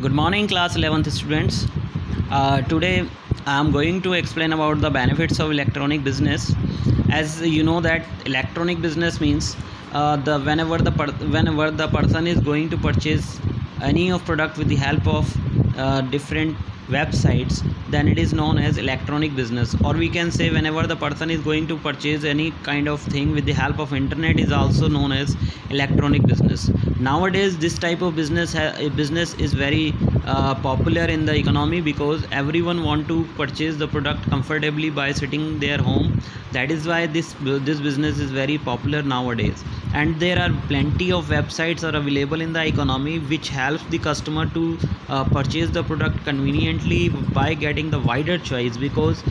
Good morning, class 11th students. Today I am going to explain about the benefits of electronic business. As you know that electronic business means the whenever the person is going to purchase any of product with the help of different websites, then it is known as electronic business. Or we can say whenever the person is going to purchase any kind of thing with the help of internet is also known as electronic business. Nowadays this type of business is very popular in the economy because everyone want to purchase the product comfortably by sitting their home. That is why this business is very popular nowadays, and there are plenty of websites are available in the economy which helps the customer to purchase the product conveniently by getting the wider choice, because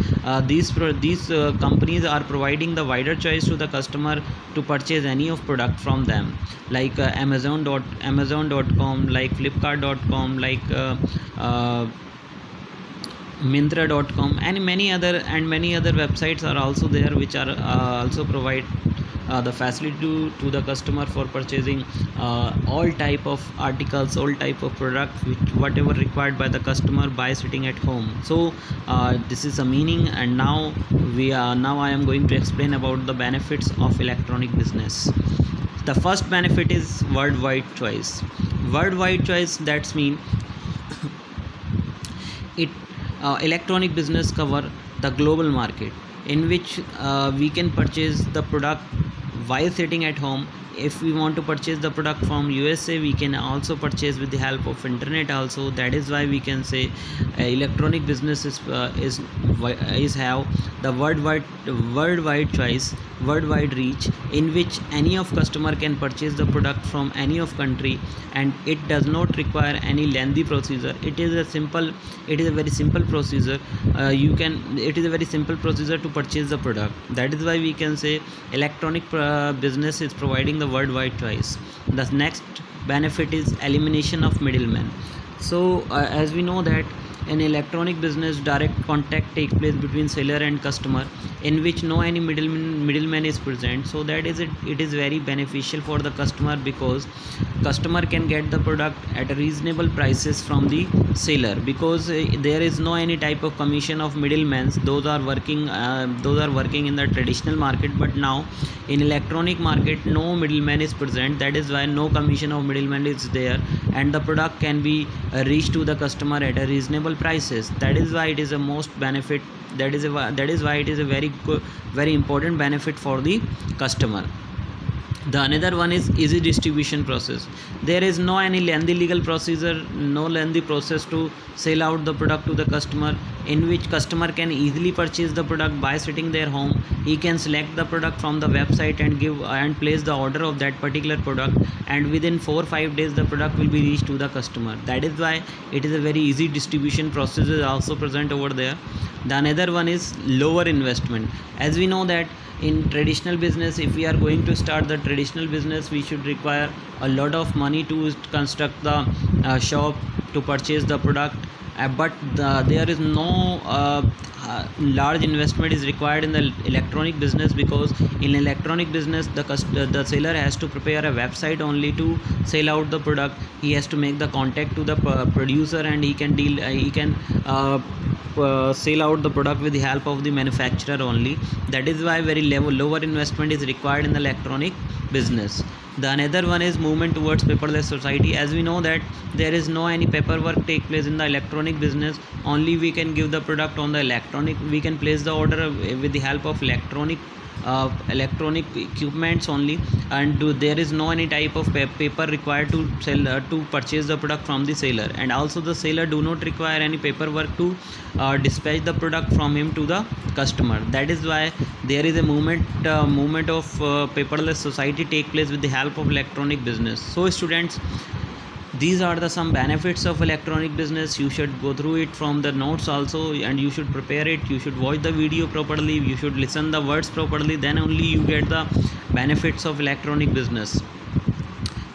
these companies are providing the wider choice to the customer to purchase any of product from them, like amazon.com, like flipkart.com, like Myntra.com, and many other websites are also there which are also provide the facility to the customer for purchasing all type of articles, all type of products whatever required by the customer by sitting at home. So this is a meaning, and now I am going to explain about the benefits of electronic business. The first benefit is worldwide choice. Worldwide choice, that's mean it electronic business cover the global market, in which we can purchase the product while sitting at home. If we want to purchase the product from USA, we can also purchase with the help of internet also. That is why we can say electronic business is have the worldwide choice, worldwide reach, in which any of customer can purchase the product from any of country, and it does not require any lengthy procedure. It is a very simple procedure. It is a very simple procedure to purchase the product. That is why we can say electronic business is providing the worldwide choice. The next benefit is elimination of middlemen. So as we know that in electronic business, direct contact takes place between seller and customer, in which no any middleman is present. So that is it is very beneficial for the customer, because customer can get the product at a reasonable prices from the seller, because there is no any type of commission of middlemen. Those are working in the traditional market, but now in electronic market no middleman is present. That is why no commission of middleman is there, and the product can be reached to the customer at a reasonable prices. That is why it is a most benefit. That is why it is a very important benefit for the customer. The another one is easy distribution process. There is no any lengthy legal procedure, no lengthy process to sell out the product to the customer, in which customer can easily purchase the product by sitting their home. He can select the product from the website and place the order of that particular product, and within 4 or 5 days the product will be reached to the customer. That is why it is a very easy distribution process is also present over there. The another one is lower investment. As we know that in traditional business, if we are going to start the traditional business, we should require a lot of money to construct the shop, to purchase the product, but there is no large investment is required in the electronic business, because in electronic business the seller has to prepare a website only to sell out the product. He has to make the contact to the producer, and he can sell out the product with the help of the manufacturer only. That is why very lower investment is required in the electronic business. The another one is movement towards paperless society. As we know that there is no any paperwork take place in the electronic business. Only we can give the product on the electronic. We can place the order with the help of electronic equipments only, and there is no any type of paper required to to purchase the product from the seller, and also the seller do not require any paperwork to dispatch the product from him to the customer. That is why there is a movement of paperless society take place with the help of electronic business. So students, these are the some benefits of electronic business. You should go through it from the notes also, and you should prepare it. You should watch the video properly, you should listen the words properly, then only you get the benefits of electronic business.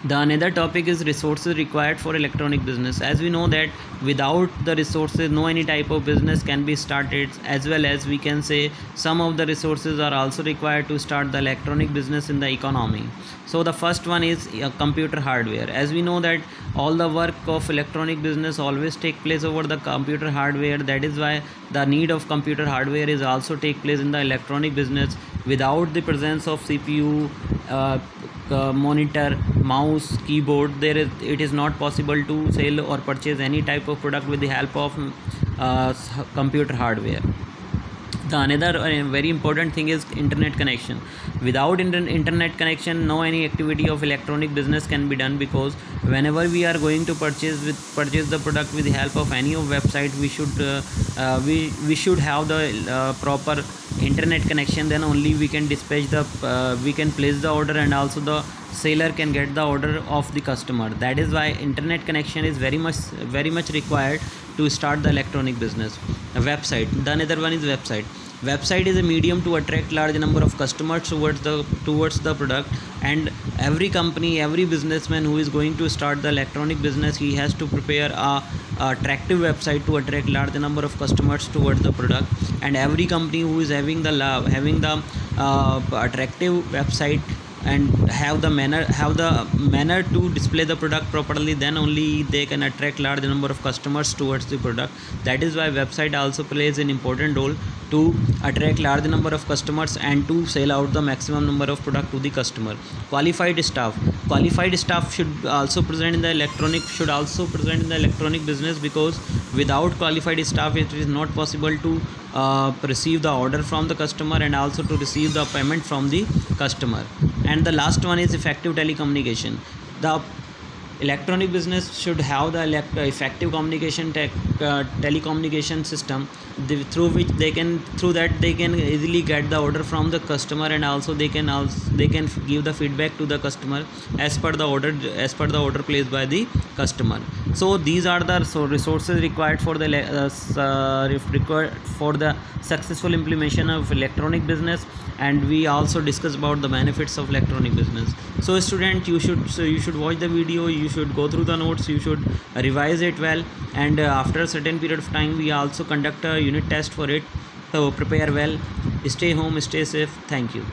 The another topic is resources required for electronic business. As we know that without the resources no any type of business can be started, as well as we can say some of the resources are also required to start the electronic business in the economy. So the first one is computer hardware. As we know that all the work of electronic business always take place over the computer hardware. That is why the need of computer hardware is also take place in the electronic business. Without the presence of CPU, monitor, mouse, keyboard, it is not possible to sell or purchase any type of product with the help of computer hardware. The another very important thing is internet connection. Without internet connection no any activity of electronic business can be done, because whenever we are going to purchase the product with the help of any of website, we should have the proper internet connection. Then only we can dispatch we can place the order, and also the seller can get the order of the customer. That is why internet connection is very much required to start the electronic business. A website, the another one is website is a medium to attract large number of customers towards the product. And every company, every businessman who is going to start the electronic business, he has to prepare a attractive website to attract large number of customers towards the product. And every company who is having the attractive website and have the manner to display the product properly, then only they can attract large number of customers towards the product. That is why website also plays an important role to attract large number of customers and to sell out the maximum number of product to the customer. Qualified staff should also present in the electronic business, because without qualified staff it is not possible to receive the order from the customer and also to receive the payment from the customer. And the last one is effective telecommunication. The electronic business should have the effective telecommunication system, through that they can easily get the order from the customer, and also they can give the feedback to the customer as per the order placed by the customer. So these are the resources required for the successful implementation of electronic business. And we also discuss about the benefits of electronic business. So student, you should watch the video, you should go through the notes, you should revise it well, and after a certain period of time we also conduct a unit test for it. So prepare well, stay home, stay safe. Thank you.